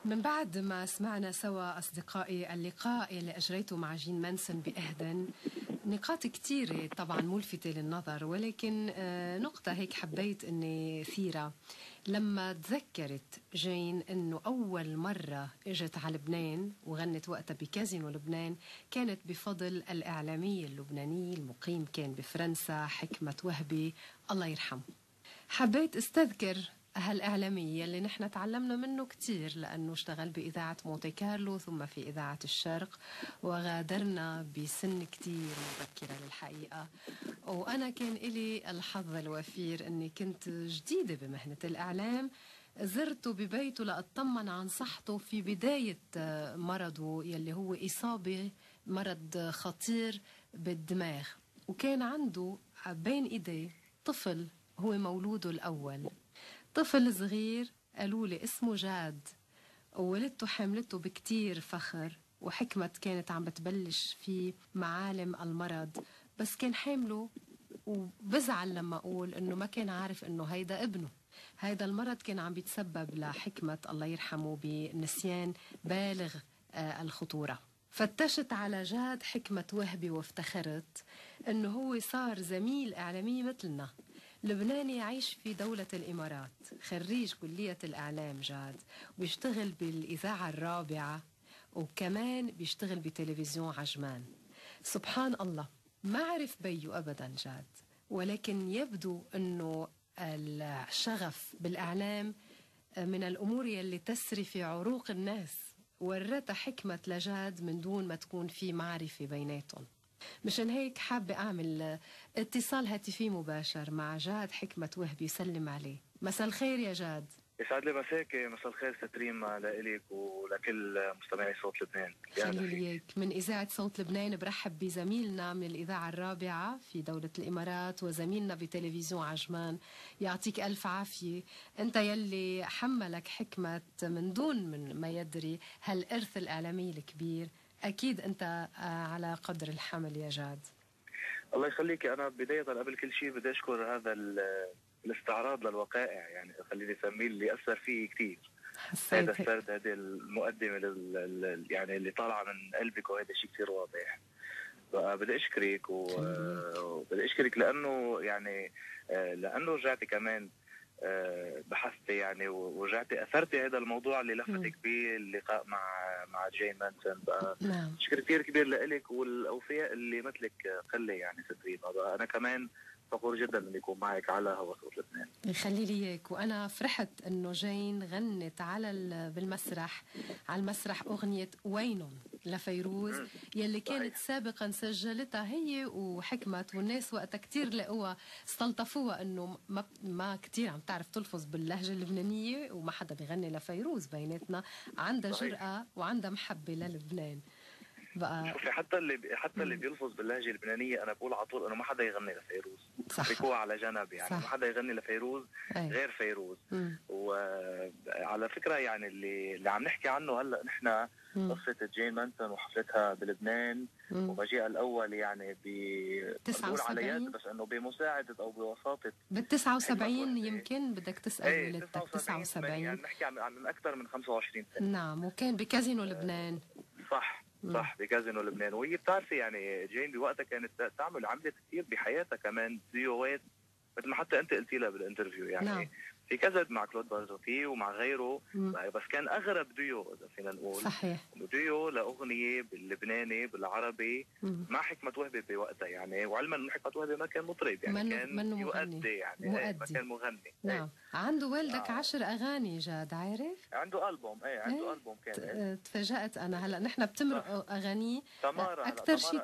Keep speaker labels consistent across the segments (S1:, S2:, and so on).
S1: من بعد ما سمعنا سوا أصدقائي اللقاء اللي أجريته مع جين مانسون بإهدن، نقاط كتيرة طبعا ملفتة للنظر، ولكن نقطة هيك حبيت أني ثيرة لما تذكرت جين أنه أول مرة إجت على لبنان وغنت وقتها بكازينو لبنان كانت بفضل الإعلامية اللبنانية المقيم كان بفرنسا حكمة وهبي الله يرحمه. حبيت استذكر هالإعلامية اللي نحن تعلمنا منه كتير، لأنه اشتغل بإذاعة مونتي كارلو ثم في إذاعة الشرق، وغادرنا بسن كتير مبكرة للحقيقة. وأنا كان إلي الحظ الوفير أني كنت جديدة بمهنة الإعلام، زرته ببيته لأطمن عن صحته في بداية مرضه يلي هو إصابة مرض خطير بالدماغ، وكان عنده بين إيديه طفل هو مولوده الأول، طفل صغير قالوا لي اسمه جاد، وولدته حملته بكتير فخر، وحكمة كانت عم بتبلش في معالم المرض، بس كان حامله وبزعل لما أقول إنه ما كان عارف إنه هيدا ابنه. هيدا المرض كان عم بيتسبب لحكمة الله يرحمه بنسيان بالغ الخطورة. فتشت على جاد حكمة وهبي وافتخرت إنه هو صار زميل إعلامي مثلنا، لبناني يعيش في دولة الإمارات، خريج كلية الإعلام جاد، وبيشتغل بالإذاعة الرابعة، وكمان بيشتغل بتلفزيون عجمان. سبحان الله، ما عرف بيو أبدا جاد، ولكن يبدو أنه الشغف بالإعلام من الأمور يلي تسري في عروق الناس، ورتها حكمة لجاد من دون ما تكون في معرفة بيناتهم. مشان هيك حابة أعمل اتصال هاتفي مباشر مع جاد حكمة وهبي يسلم عليه. مساء الخير يا جاد.
S2: يسعد لي مساك. مساء الخير ستريم لإلك ولكل مستمعي صوت لبنان.
S1: خلي ليك من إذاعة صوت لبنان برحب بزميلنا من الإذاعة الرابعة في دولة الإمارات وزميلنا بتلفزيون عجمان، يعطيك ألف عافية. أنت يلي حملك حكمة من دون من ما يدري هالإرث الإعلامي الكبير، أكيد أنت على قدر الحمل يا جاد.
S2: الله يخليك. أنا بداية قبل كل شيء بدي أشكر هذا الاستعراض للوقائع، يعني خليني أسميه اللي أثر فيه كتير. هذا السرد، هذه المقدمة يعني اللي طالعة من قلبك، وهذا شيء كتير واضح. بدي أشكرك وبدي أشكرك لأنه يعني لأنه رجعتي كمان بحثتي يعني ورجعتي اثرتي هذا الموضوع اللي لفتك به اللقاء مع جين مانسون. بقى شكر كثير كبير لك والاوفياء اللي مثلك قله يعني سترين. انا كمان فخور جدا اني اكون معك على هوا صوت لبنان.
S1: يخلي لي اياك. وانا فرحت انه جين غنت بالمسرح، على المسرح اغنيه وينهم لفيروز يلي كانت سابقا سجلتها هي وحكمة، والناس وقتها كتير لقوها استلطفوها انه ما كتير عم تعرف تلفظ باللهجة اللبنانية، وما حدا بيغني لفيروز بيناتنا، عندها جرأة وعندها محبة للبنان.
S2: بقى شوفي حتى اللي بيلفظ باللهجة اللبنانية انا بقول على طول انه ما حدا يغني لفيروز، بيكون على جنب يعني. ما حدا يغني لفيروز غير فيروز. وعلى فكرة يعني اللي عم نحكي عنه هلا نحن قصة جين مانسون وحفلتها بلبنان ومجيئها الأول يعني بقول على يد، بس إنه بمساعدة أو بوساطة
S1: بال79 يمكن بدك تسأل ولدتك 79
S2: يعني نحكي عن أكثر من 25 سنة.
S1: نعم، وكان بكازينو لبنان.
S2: صح بكازينو لبنان. وهي بتعرفي يعني جين بوقتها كانت تعمل عملت كثير بحياتها كمان ديوات، مثل ما حتى أنت قلتي لها بالانترفيو يعني. نعم. في كذا مع كلود بارزوتي ومع غيره. بس كان اغرب ديو اذا فينا نقول
S1: صحيح
S2: ديو لاغنيه باللبناني بالعربي مع حكمة وهبي بوقتها يعني. وعلما انه حكمة وهبي ما كان مطرب يعني، كان يؤدي يعني مؤدي. ما كان مغني.
S1: نعم. عنده والدك 10 اغاني جاد، عارف؟
S2: عنده البوم. عنده البوم كان.
S1: تفاجأت انا هلا. نحن بتمرق اغاني اكثر شيء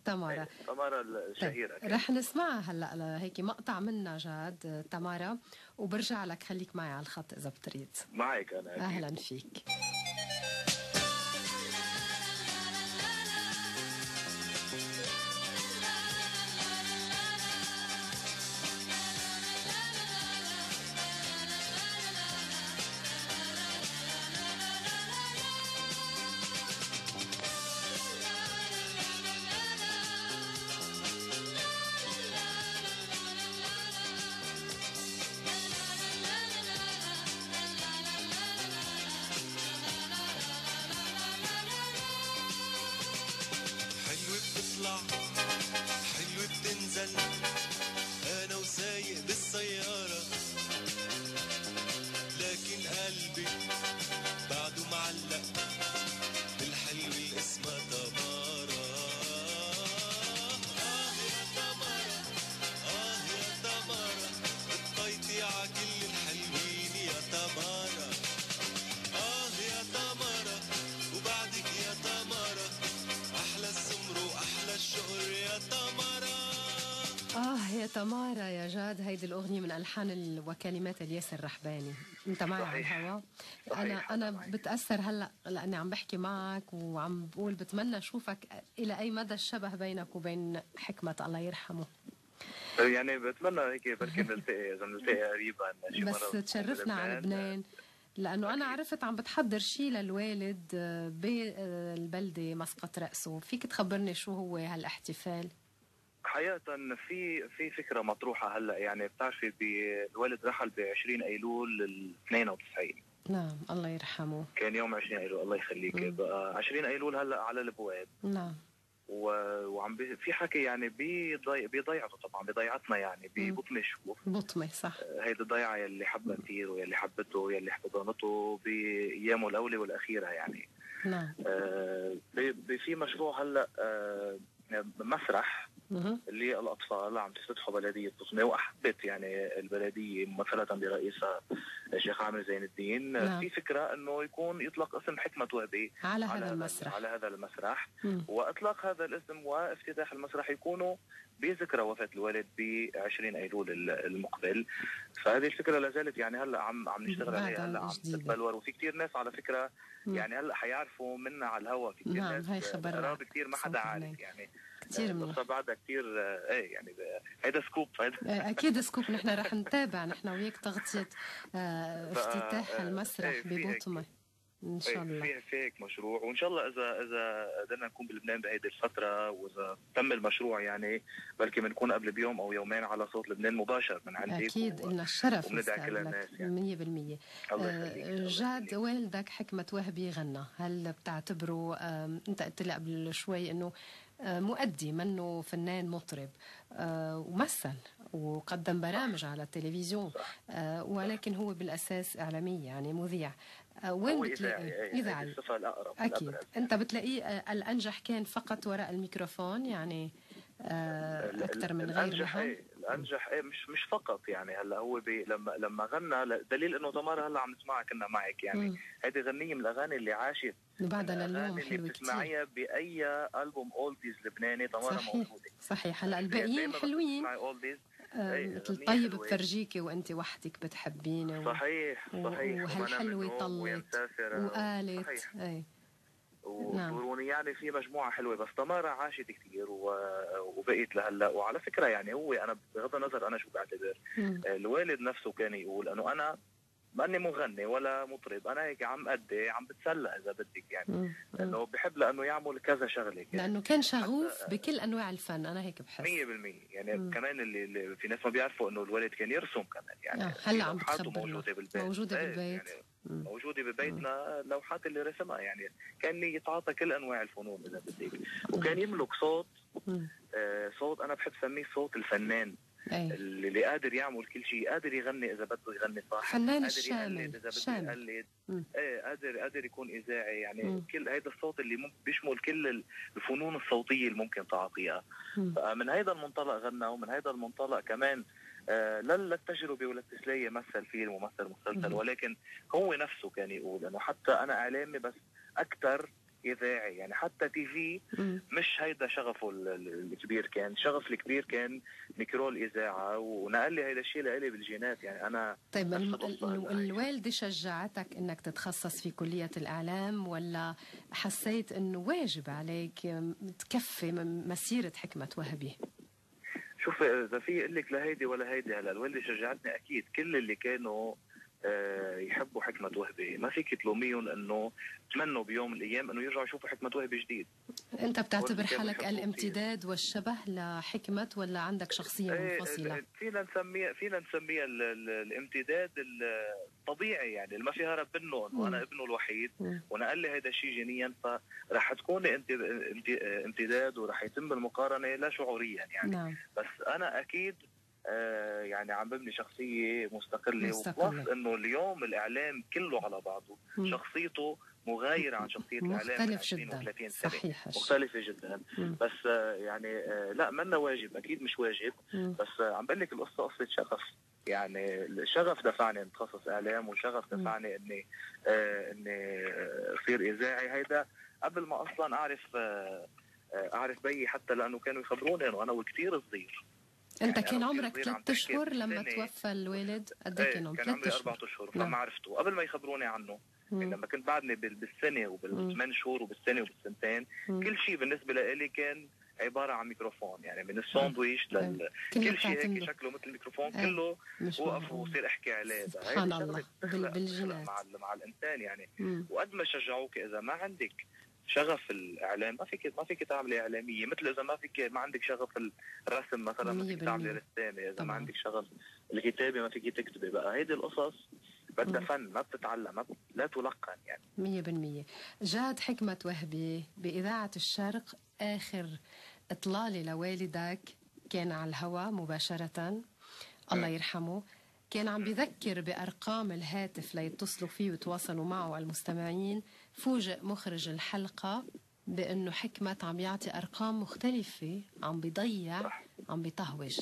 S1: تمارا
S2: الشهيره.
S1: رح نسمعها هلا هيك مقطع منها جاد تمارا، وبرجع لك. خليك معي على الخط إذا بتريد.
S2: معك أنا.
S1: أهلا فيك. تمارا يا جاد، هيدي الأغنية من ألحان وكلمات الياس الرحباني. أنت معي على الهواء. أنا بتأثر هلأ لأني عم بحكي معك وعم بقول بتمنى أشوفك إلى أي مدى الشبه بينك وبين حكمة الله يرحمه.
S2: يعني بتمنى هيك بركي نلتقي، إذا نلتقي قريبا شي مرة.
S1: بس تشرفنا على لبنان، لأنه أنا عرفت عم بتحضر شيء للوالد بالبلدة مسقط رأسه. فيك تخبرني شو هو هالاحتفال؟
S2: حقيقة في فكرة مطروحة هلا، يعني بتعرفي الوالد رحل ب 20 ايلول ال 92.
S1: نعم الله يرحمه.
S2: كان يوم 20 ايلول الله يخليك. بقى 20 ايلول هلا على الابواب.
S1: نعم.
S2: وعم في حكي يعني بضيعته طبعا، بضيعتنا يعني ببطمه شوف.
S1: بطمه صح.
S2: هيدي الضيعه يلي حبها كثير ويلي حبته يلي حضنته بايامه الاولى والاخيره يعني.
S1: نعم.
S2: في مشروع هلا مسرح للأطفال عم تفتحه بلدية بطمة، وأحبت يعني البلدية ممثلة برئيسها الشيخ عامر زين الدين. نعم. في فكرة أنه يطلق اسم حكمة وهبي
S1: على هذا
S2: المسرح. وإطلاق هذا الاسم وافتتاح المسرح يكونوا بذكرى وفاة الوالد ب 20 أيلول المقبل. فهذه الفكرة لا زالت يعني هلا عم نشتغل عليها، هلا عم تتبلور. وفي كتير ناس على فكرة يعني هلا حيعرفوا منا على الهواء. في كتير ناس قراب كتير ما حدا عارف يعني كثير منيح. بعدها كثير ايه يعني هيدا سكوب.
S1: اكيد سكوب. نحن رح نتابع نحن وياك تغطية افتتاح المسرح ببطمة ان شاء الله.
S2: في هيك مشروع، وان شاء الله اذا قدرنا نكون بلبنان بهيدي الفتره، واذا تم المشروع يعني بلكي بنكون قبل بيوم او يومين على صوت لبنان مباشر من عندك.
S1: اكيد لنا الشرف
S2: وبندعي كل الناس يعني
S1: 100%. جاد والدك حكمة وهبي غنى، هل بتعتبره انت قلت لي قبل شوي انه مؤدي منه فنان مطرب، ومثل وقدم برامج على التلفزيون، ولكن هو بالأساس إعلامي يعني مذيع. وين بتلاقيه؟ إذاعي. أكيد الأبرز. أنت بتلاقيه الأنجح كان فقط وراء الميكروفون يعني أكثر من غير مهم.
S2: الانجح مش فقط يعني. هلا هو لما غنى دليل انه تمارا هلا عم نسمعها كنا معك يعني. هيدي غنيه من الاغاني اللي عاشت
S1: وبعدها لليوم حلوه كثير.
S2: بتسمعيها باي البوم اولديز لبناني تمارا موجوده.
S1: صحيح. هلا الباقيين حلوين مثل طيب بفرجيكي وانت وحدك بتحبيني
S2: صحيح
S1: وهالحلوه طلت وقالت
S2: وصوروني يعني في مجموعة حلوة. بس تمارا عاشت كثير وبقيت لهلا. وعلى فكرة يعني هو أنا بغض النظر أنا شو بعتبر، الوالد نفسه كان يقول أنه أنا ماني مغني ولا مطرب، أنا هيك عم أدي عم بتسلى إذا بدك يعني. لأنه بحب لأنه يعمل كذا شغلة يعني.
S1: لأنه كان شغوف بكل أنواع الفن. أنا هيك بحس 100%
S2: يعني. كمان اللي في ناس ما بيعرفوا أنه الوالد كان يرسم كمان يعني.
S1: هلا عم بتخبرنا
S2: موجودة بالبيت يعني موجودة ببيتنا لوحات اللي رسمها يعني. كان يتعاطى كل أنواع الفنون إذا بدك. وكان يملك صوت صوت أنا بحب سميه صوت الفنان. اللي قادر يعمل كل شيء، قادر يغني اذا بده يغني صح،
S1: فنان الشامل
S2: اذا بده يقلد، قادر يكون اذاعي يعني. كل هيدا الصوت اللي بيشمل كل الفنون الصوتيه اللي ممكن تعاطيها. فمن هيدا المنطلق غنى، ومن هيدا المنطلق كمان لا للتجربه ولا التسليه مثل فيلم ومثل مسلسل. ولكن هو نفسه كان يقول انه حتى انا اعلامي بس اكثر إذاعي يعني. حتى تي في مش هيدا شغفه الكبير. كان شغف الكبير كان ميكرو الإذاعة، ونقل لي هيدا الشيء لإلي بالجينات يعني. أنا
S1: طيب الوالدة شجعتك إنك تتخصص في كلية الإعلام، ولا حسيت إنه واجب عليك تكفي مسيرة حكمة وهبي؟
S2: شوف إذا في أقول لك لا هيدي ولا هيدي. هلا الوالدة شجعتني أكيد. كل اللي كانوا يحبوا حكمة وهبي ما فيك تلوميهم انه تمنوا بيوم من الايام انه يرجعوا يشوفوا حكمة وهبي جديد.
S1: انت بتعتبر حالك الامتداد والشبه لحكمة، ولا عندك شخصية منفصلة؟
S2: فينا نسميها الامتداد الطبيعي يعني، اللي ما في هرب منه. انه انا ابنه الوحيد ونقل لي هذا الشيء جينيا، فرح تكون امتداد ورح يتم المقارنة لا شعوريا يعني. نعم. بس انا اكيد يعني عم ببني شخصية مستقلة. وبلس انه اليوم الاعلام كله على بعضه شخصيته مغايرة عن شخصية الاعلام من 20 و30 سنة.
S1: صحيح.
S2: مختلفة جدا. بس يعني لا منا واجب، اكيد مش واجب. بس عم بقول لك القصة قصة شغف يعني. الشغف دفعني اتخصص اعلام، وشغف دفعني اني اصير اذاعي. هيدا قبل ما اصلا اعرف بيي، حتى لانه كانوا يخبروني انه انا وكثير صغير
S1: انت
S2: يعني
S1: كان عمرك 3 اشهر لما توفى الوالد؟ قد ايه كان عمرك؟
S2: كان عمري 4 اشهر فما عرفته قبل ما يخبروني عنه. يعني لما كنت بعدني بالسنه وبال8 شهور وبالسنه وبالسنتين، كل شيء بالنسبه لي كان عباره عن ميكروفون، يعني من الساندويش كل شيء هيك شكله مثل الميكروفون كله وقف وصير احكي عليه.
S1: سبحان الله بالجينات
S2: مع الانسان يعني. وقد ما شجعوك اذا ما عندك شغف الاعلام ما فيك تعملي اعلاميه، مثل اذا ما عندك شغف الرسم مثلا ما فيك تعملي رسامه، اذا ما عندك شغف الكتابه ما فيك تكتبي. بقى هيدي القصص بدها فن، ما بتتعلم، لا تلقن يعني.
S1: 100%. جاد حكمة وهبي بإذاعة الشرق، آخر إطلالة لوالدك كان على الهواء مباشرة الله يرحمه. كان عم بذكر بأرقام الهاتف ليتصلوا فيه ويتواصلوا معه المستمعين. فوجئ مخرج الحلقة بأنه حكمة عم يعطي أرقام مختلفة، عم بيضيع، عم بيطهوج.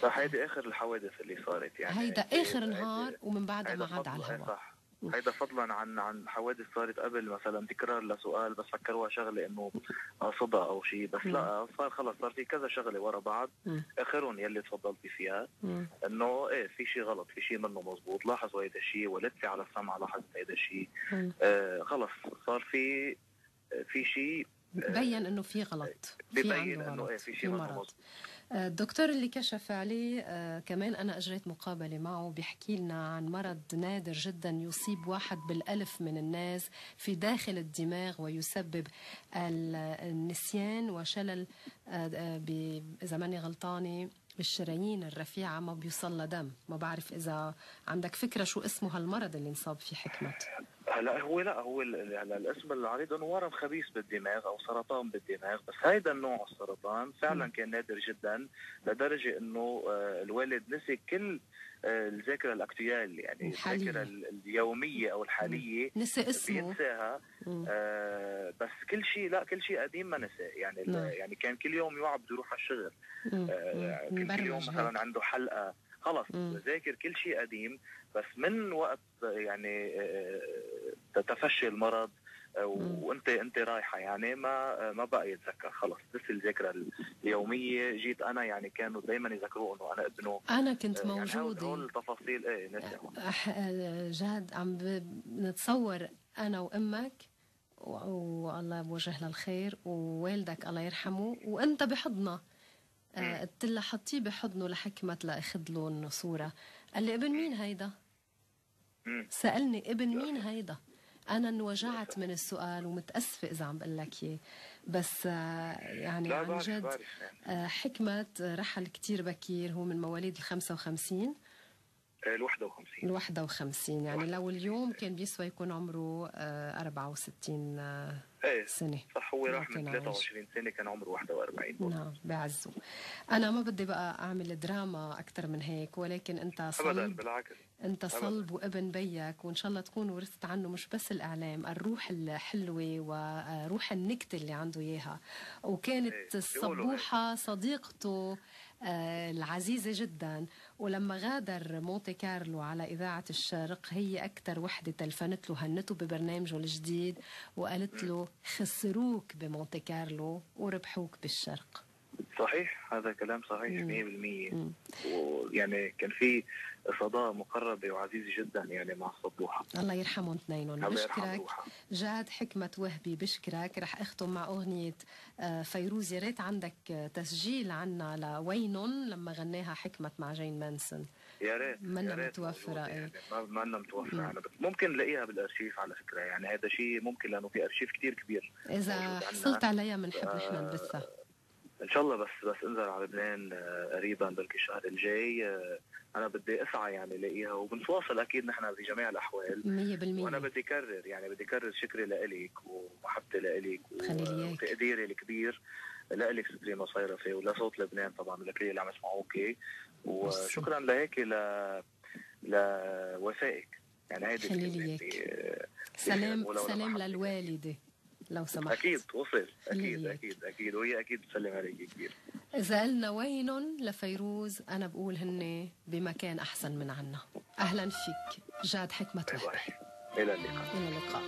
S2: صح، هيدي آخر الحوادث اللي صارت يعني.
S1: هيدا آخر نهار ومن بعدها ما عاد على الهواء.
S2: صح. هيدا فضلا عن حوادث صارت قبل، مثلا تكرار لسؤال بس فكروها شغله انه قصدها او شيء، بس لا صار في كذا شغله ورا بعض. اخرهم يلي تفضلتي فيها انه في شيء غلط، في شيء منه مزبوط، لاحظوا هيدا الشيء، والدتي على السمع لاحظت هيدا الشيء. خلص صار في شيء
S1: ببين انه في غلط،
S2: ببين انه في شيء منه مزبوط.
S1: الدكتور اللي كشف عليه كمان أنا أجريت مقابلة معه، بيحكي لنا عن مرض نادر جدا يصيب 1 بالألف من الناس في داخل الدماغ، ويسبب النسيان وشلل إذا ماني غلطانة بالشرايين الرفيعة، ما بيوصل لدم. ما بعرف إذا عندك فكرة شو اسمه هالمرض اللي انصاب فيه حكمة.
S2: هو الاسم العريض انه ورم خبيث بالدماغ او سرطان بالدماغ، بس هيدا النوع السرطان فعلا كان نادر جدا لدرجه انه الوالد نسي كل الذاكره الاكتوال، يعني الذاكره اليوميه او الحاليه
S1: نسي اسمه
S2: بينساها. بس كل شيء قديم ما نسى يعني. يعني كان كل يوم يوعى بده يروح على الشغل، كل يوم مثلا عنده حلقه، خلص ذاكر كل شيء قديم. بس من وقت يعني تفشي المرض وانت رايحه يعني ما بقى يتذكر، خلص بس الذاكره اليوميه. جيت انا يعني كانوا دائما يذكروا انه انا ابنه،
S1: انا كنت موجوده.
S2: يعني هول التفاصيل
S1: جاد عم نتصور انا وامك والله بوجه لها الخير، ووالدك الله يرحمه، وانت بحضنه. قلت له حطيه بحضنه لحكمة لأخذ له صورة. قال لي ابن مين هيدا؟ سألني ابن مين هيدا؟ أنا انوجعت من السؤال ومتأسفة إذا عم بقول لك إياه، بس يعني عن جد حكمة رحل كتير بكير. هو من مواليد 55 51 يعني لو اليوم كان بيسوى يكون عمره 64 سنة.
S2: صح، هو راح من 23 سنة كان عمره 41.
S1: نعم بعزه. أنا ما بدي بقى أعمل دراما أكتر من هيك، ولكن أنت صلب،
S2: بالعكس
S1: أنت صلب وابن بيك، وإن شاء الله تكون ورثت عنه مش بس الإعلام، الروح الحلوة وروح النكتة اللي عنده إياها. وكانت الصبوحة صديقته العزيزة جدا، ولما غادر مونتي كارلو على إذاعة الشرق هي أكتر وحدة تلفنت له، هنته ببرنامجه الجديد وقالت له خسروك بمونتي كارلو وربحوك بالشرق.
S2: صحيح، هذا كلام صحيح 100%. ويعني كان في صداقة مقربة وعزيزة جدا يعني مع الصبوحة،
S1: الله يرحمهم اثنينهم. بشكرك جاد حكمة وهبي، بشكرك. رح اختم مع أغنية فيروز. يا ريت عندك تسجيل عنا لوينن لما غناها حكمة مع جين مانسون.
S2: يا ريت
S1: منا متوفرة
S2: يعني ما لنا متوفرة أنا، بس ممكن نلاقيها بالأرشيف على فكرة. يعني هذا شيء ممكن لأنه في أرشيف كتير كبير.
S1: إذا حصلت عليها بنحب نحن نبثها
S2: ان شاء الله. بس انزل على لبنان قريبا بلكي الشهر الجاي. انا بدي اسعى يعني الاقيها، وبنتواصل اكيد نحن بجميع الاحوال
S1: 100%.
S2: وانا بدي اكرر شكري لإلك ومحبتي لإلك وتقديري الكبير لإلك سبريما صيرفي ولصوت لبنان طبعا لكل اللي عم يسمعوكي. وشكرا لهيك لوفائك يعني. هيدي
S1: سلام للوالده لو سمحت.
S2: أكيد وصل، أكيد وهي أكيد بتسلم عليك كثير.
S1: إذا قلنا وين لفيروز أنا بقول هن بمكان أحسن من عنا. أهلا فيك جاد حكمة وهبي.
S2: إلى اللقاء.
S1: إلى اللقاء.